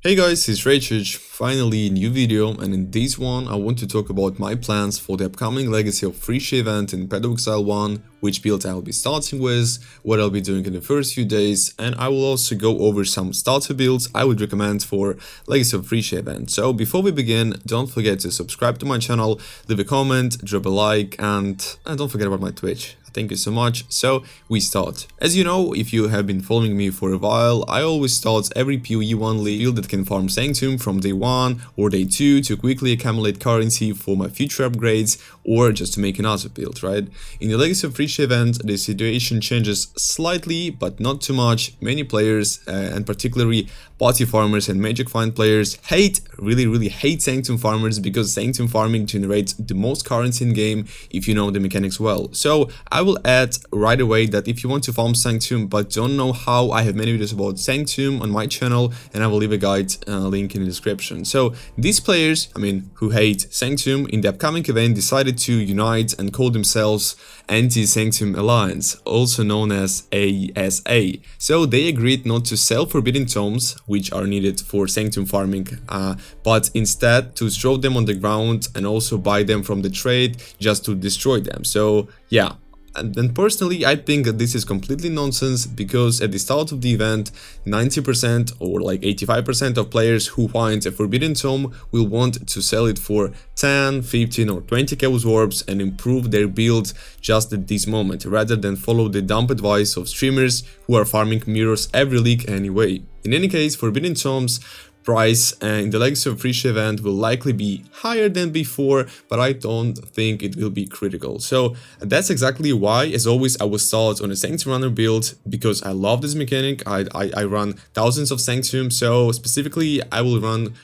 Hey guys, it's Rachel. Finally a new video, and in this one I want to talk about my plans for the upcoming Legacy of Phrecia event in Path of Exile 1, which build I will be starting with, what I'll be doing in the first few days, and I will also go over some starter builds I would recommend for Legacy of Phrecia event. So before we begin, don't forget to subscribe to my channel, leave a comment, drop a like, and don't forget about my Twitch. Thank you so much. So we start. As you know, if you have been following me for a while, I always start every PoE 1 league build that can farm Sanctum from day 1 or day 2 to quickly accumulate currency for my future upgrades or just to make another build, right? In the Legacy of Phrecia event, the situation changes slightly, but not too much. Many players, and particularly party farmers and magic find players, really hate Sanctum farmers because Sanctum farming generates the most currency in game if you know the mechanics well. So I will add right away that if you want to farm Sanctum but don't know how, I have many videos about Sanctum on my channel, and I will leave a guide link in the description. So these players, who hate Sanctum, in the upcoming event decided to unite and call themselves Anti-Sanctum Alliance, also known as ASA. So they agreed not to sell Forbidden Tomes, which are needed for Sanctum farming, but instead to throw them on the ground and also buy them from the trade just to destroy them. So yeah. And then personally, I think that this is completely nonsense, because at the start of the event, 90% or like 85% of players who find a Forbidden Tome will want to sell it for 10, 15 or 20 Chaos Orbs and improve their build just at this moment, rather than follow the dumb advice of streamers who are farming mirrors every league anyway. In any case, Forbidden Tomes price in the Legacy of Phrecia event will likely be higher than before, but I don't think it will be critical. So that's exactly why, as always, I will start on a Sanctum Runner build, because I love this mechanic. I run thousands of Sanctum, so specifically I will run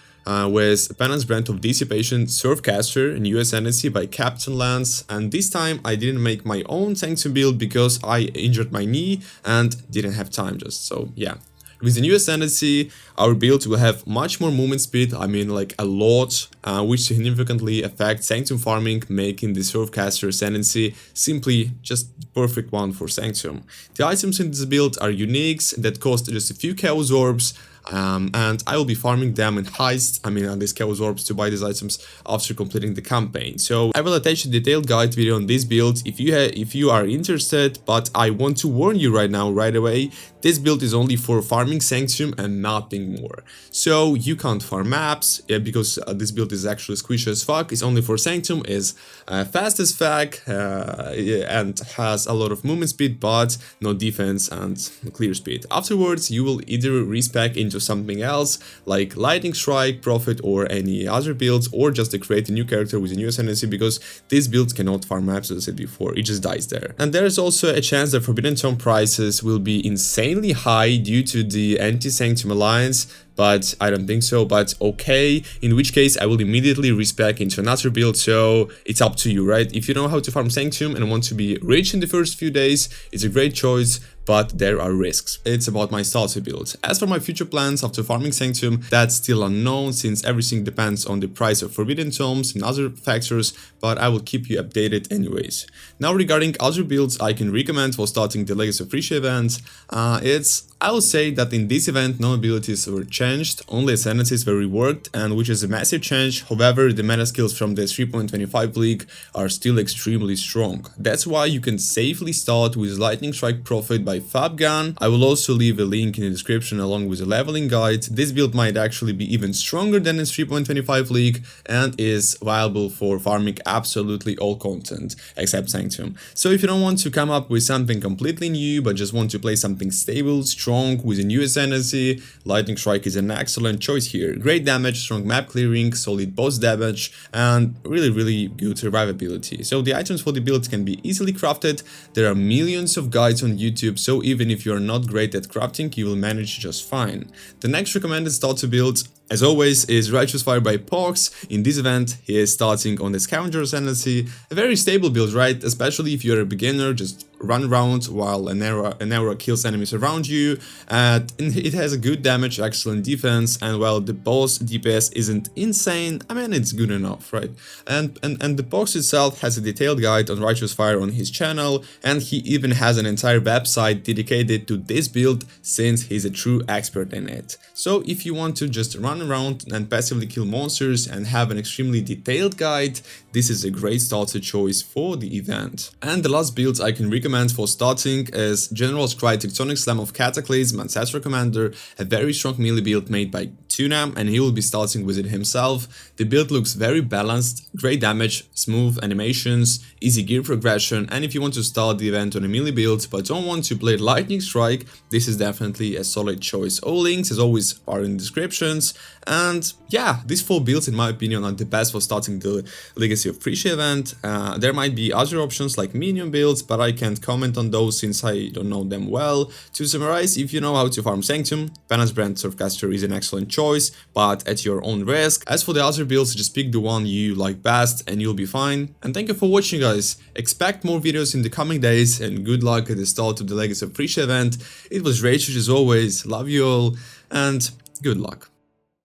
with Penance Brand of Surfcaster in US Ascestral by Captain Lance, and this time I didn't make my own Sanctum build because I injured my knee and didn't have time, just so yeah. With the new Ascendancy, our build will have much more movement speed, like a lot, which significantly affects Sanctum farming, making the Surfcaster Ascendancy simply just the perfect one for Sanctum. The items in this build are uniques that cost just a few Chaos Orbs, and I will be farming them in heist, on these Chaos Orbs, to buy these items after completing the campaign. So I will attach a detailed guide video on this build if you are interested, but I want to warn you right now, right away, this build is only for farming Sanctum and nothing more. So you can't farm maps, because this build is actually squishy as fuck. It's only for Sanctum, is fast as fuck, and has a lot of movement speed, but no defense and clear speed. Afterwards, you will either respec into something else like Lightning Strike, Prophet, or any other builds, or just to create a new character with a new ascendancy, because this build cannot farm maps, as I said before, it just dies there. And there is also a chance that Forbidden Tome prices will be insanely high due to the Anti-Sanctum Alliance, but I don't think so, but okay, in which case I will immediately respec into another build, so it's up to you, right? If you know how to farm Sanctum and want to be rich in the first few days, it's a great choice, but there are risks. It's about my starter build. As for my future plans after farming Sanctum, that's still unknown, since everything depends on the price of Forbidden Tomes and other factors, but I will keep you updated anyways. Now, regarding other builds I can recommend for starting the Legacy of Phrecia event, I will say that in this event no abilities were changed, only ascendancies were reworked, and which is a massive change. However, the meta skills from the 3.25 league are still extremely strong. That's why you can safely start with Lightning Strike Prophet by Fubgun. I will also leave a link in the description along with a leveling guide. This build might actually be even stronger than in 3.25 league and is viable for farming absolutely all content except Sanctum. So if you don't want to come up with something completely new but just want to play something stable, strong with a new ascendancy, Lightning Strike is an excellent choice here. Great damage, strong map clearing, solid boss damage, and really good survivability. So the items for the build can be easily crafted. There are millions of guides on YouTube, so even if you are not great at crafting, you will manage just fine. The next recommended starter build, as always, is Righteous Fire by Pohx. In this event, he is starting on the Scavenger Ascendancy, a very stable build, right? Especially if you're a beginner just run around while an arrow kills enemies around you, and it has a good damage, excellent defense, and while the boss DPS isn't insane, I mean it's good enough, right? And the Pohx itself has a detailed guide on Righteous Fire on his channel, and he even has an entire website dedicated to this build since he's a true expert in it. So if you want to just run around and passively kill monsters and have an extremely detailed guide, this is a great starter choice for the event. And the last build I can recommend for starting is General Scry Tectonic Slam of Cataclysm Ancestral Commander, a very strong melee build made by Tuna, and he will be starting with it himself. The build looks very balanced, great damage, smooth animations, easy gear progression, and if you want to start the event on a melee build but don't want to play Lightning Strike, this is definitely a solid choice. All links as always are in the descriptions, and yeah, these 4 builds in my opinion are the best for starting the Legacy of Phrecia event. There might be other options like minion builds, but I can't comment on those since I don't know them well. To summarize, if you know how to farm Sanctum, Penance Brand Surfcaster is an excellent choice, but at your own risk. As for the other builds, just pick the one you like best and you'll be fine. And thank you for watching, guys. Expect more videos in the coming days, and good luck at the start of the Legacy of Phrecia event. It was Rachel as always, love you all, and good luck.